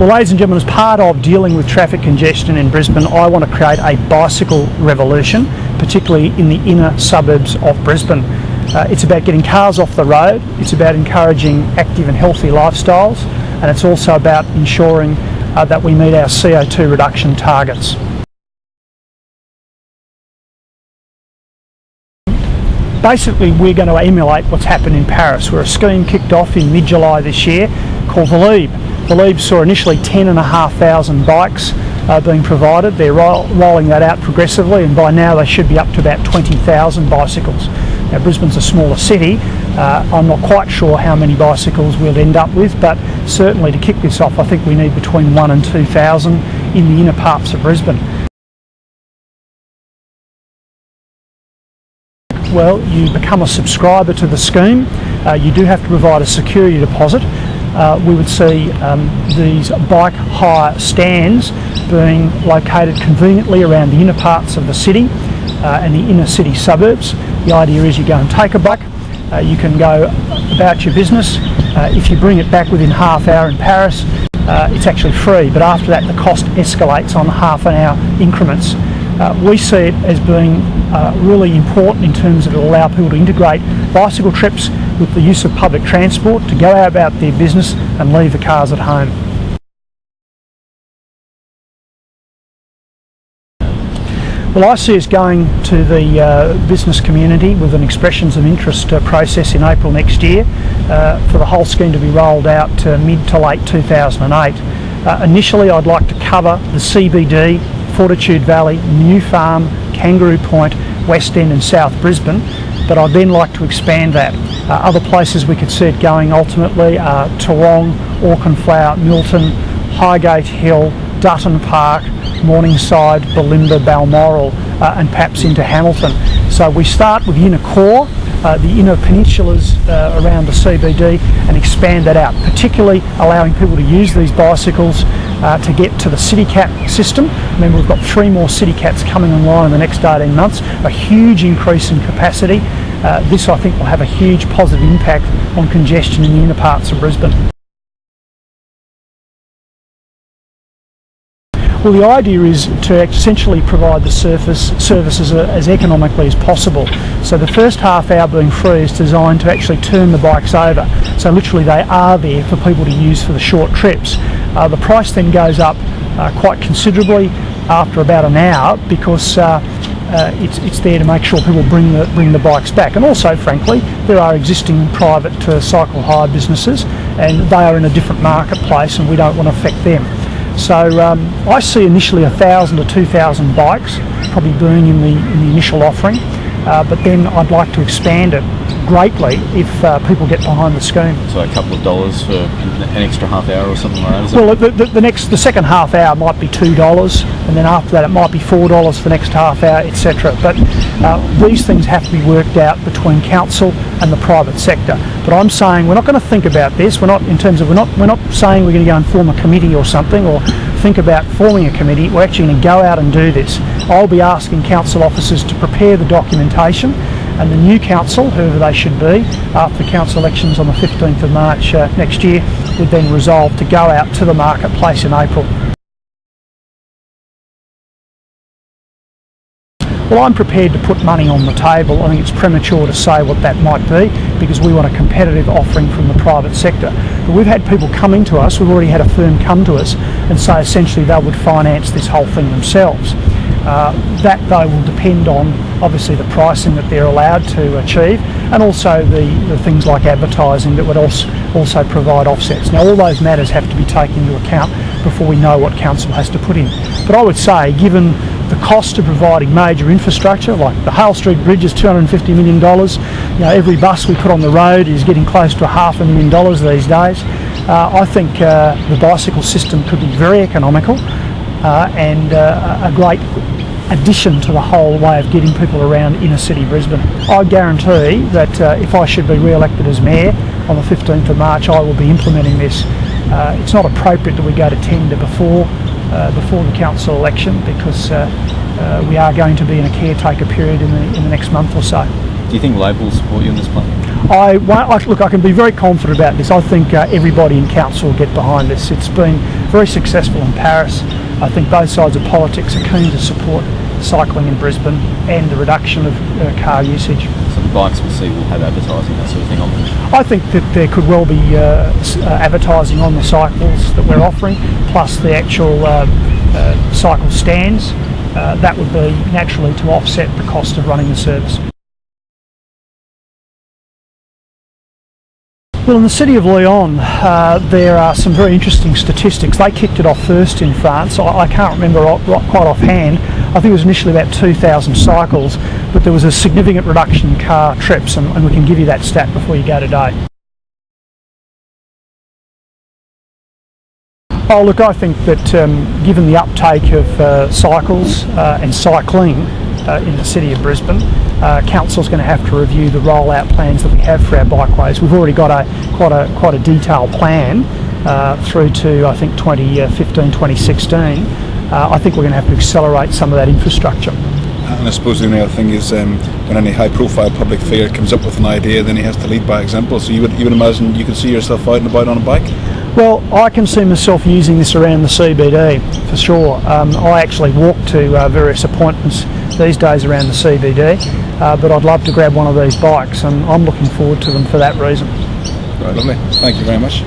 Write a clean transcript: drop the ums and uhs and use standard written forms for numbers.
Well, ladies and gentlemen, as part of dealing with traffic congestion in Brisbane, I want to create a bicycle revolution, particularly in the inner suburbs of Brisbane. It's about getting cars off the road, it's about encouraging active and healthy lifestyles, and it's also about ensuring that we meet our CO2 reduction targets. Basically, we're going to emulate what's happened in Paris, where a scheme kicked off in mid-July this year called the Libre. The Libre saw initially 10,500 bikes being provided. They're rolling that out progressively, and by now they should be up to about 20,000 bicycles. Now, Brisbane's a smaller city. I'm not quite sure how many bicycles we'll end up with, but certainly to kick this off, I think we need between 1,000 and 2,000 in the inner parts of Brisbane. Well, you become a subscriber to the scheme. You do have to provide a security deposit. We would see these bike hire stands being located conveniently around the inner parts of the city and the inner city suburbs. The idea is you go and take a bike, you can go about your business. If you bring it back within half hour in Paris, it's actually free, but after that the cost escalates on half an hour increments. We see it as being really important in terms of it will allow people to integrate bicycle trips with the use of public transport to go out about their business and leave the cars at home. Well, I see us going to the business community with an expressions of interest process in April next year for the whole scheme to be rolled out mid to late 2008. Initially, I'd like to cover the CBD, Fortitude Valley, New Farm, Kangaroo Point, West End and South Brisbane, but I'd then like to expand that. Other places we could see it going ultimately are Toowong, Auchenflower, Milton, Highgate Hill, Dutton Park, Morningside, Bulimba, Balmoral and perhaps into Hamilton. So we start with the inner core, the inner peninsulas around the CBD, and expand that out, particularly allowing people to use these bicycles to get to the CityCat system. Remember, we've got 3 more CityCats coming online in the next 18 months, a huge increase in capacity. This, I think, will have a huge positive impact on congestion in the inner parts of Brisbane. Well, the idea is to essentially provide the services as economically as possible. So the first half hour being free is designed to actually turn the bikes over. So literally they are there for people to use for the short trips. The price then goes up quite considerably after about an hour because it's there to make sure people bring the bikes back. And also, frankly, there are existing private cycle hire businesses, and they are in a different marketplace, and we don't want to affect them. So I see initially 1,000 to 2,000 bikes probably being in the initial offering, but then I'd like to expand it greatly if people get behind the scheme. So a couple of dollars for an extra half hour or something like that? Well, the second half hour might be $2, and then after that it might be $4 for the next half hour, etc. But these things have to be worked out between council and the private sector. But I'm saying we're not going to think about this. We're not saying we're going to go and form a committee or something, or think about forming a committee. We're actually going to go out and do this. I'll be asking council officers to prepare the documentation, and the new council, whoever they should be, after the council elections on the 15th of March next year, would then resolve to go out to the marketplace in April. Well, I'm prepared to put money on the table. I think it's premature to say what that might be because we want a competitive offering from the private sector. But we've had people coming to us, we've already had a firm come to us and say essentially they would finance this whole thing themselves. That though will depend on obviously the pricing that they're allowed to achieve, and also the things like advertising that would also provide offsets. Now all those matters have to be taken into account before we know what council has to put in. But I would say, given the cost of providing major infrastructure, like the Hale Street Bridge is $250 million, every bus we put on the road is getting close to $500,000 these days. I think the bicycle system could be very economical and a great addition to the whole way of getting people around inner city Brisbane. I guarantee that if I should be re-elected as Mayor on the 15th of March, I will be implementing this. It's not appropriate that we go to tender before the council election because we are going to be in a caretaker period in the next month or so. Do you think Labor will support you in this plan? Look, I can be very confident about this. I think everybody in council will get behind this. It's been very successful in Paris. I think both sides of politics are keen to support cycling in Brisbane and the reduction of car usage. So the bikes we see will have advertising, that sort of thing on them? I think that there could well be advertising on the cycles that we're offering, plus the actual cycle stands. That would be naturally to offset the cost of running the service. Well, in the city of Lyon, there are some very interesting statistics. They kicked it off first in France. I can't remember quite offhand. I think it was initially about 2,000 cycles, but there was a significant reduction in car trips, and we can give you that stat before you go today. Oh, look, I think that given the uptake of cycles and cycling in the city of Brisbane, Council's going to have to review the rollout plans that we have for our bikeways. We've already got quite a detailed plan through to, I think, 2015, 2016. I think we're going to have to accelerate some of that infrastructure. And I suppose the only other thing is when any high-profile public figure comes up with an idea, then he has to lead by example. So you would imagine you could see yourself out and about on a bike? Well, I can see myself using this around the CBD for sure. I actually walk to various appointments these days around the CBD, but I'd love to grab one of these bikes, and I'm looking forward to them for that reason. Right, lovely. Thank you very much.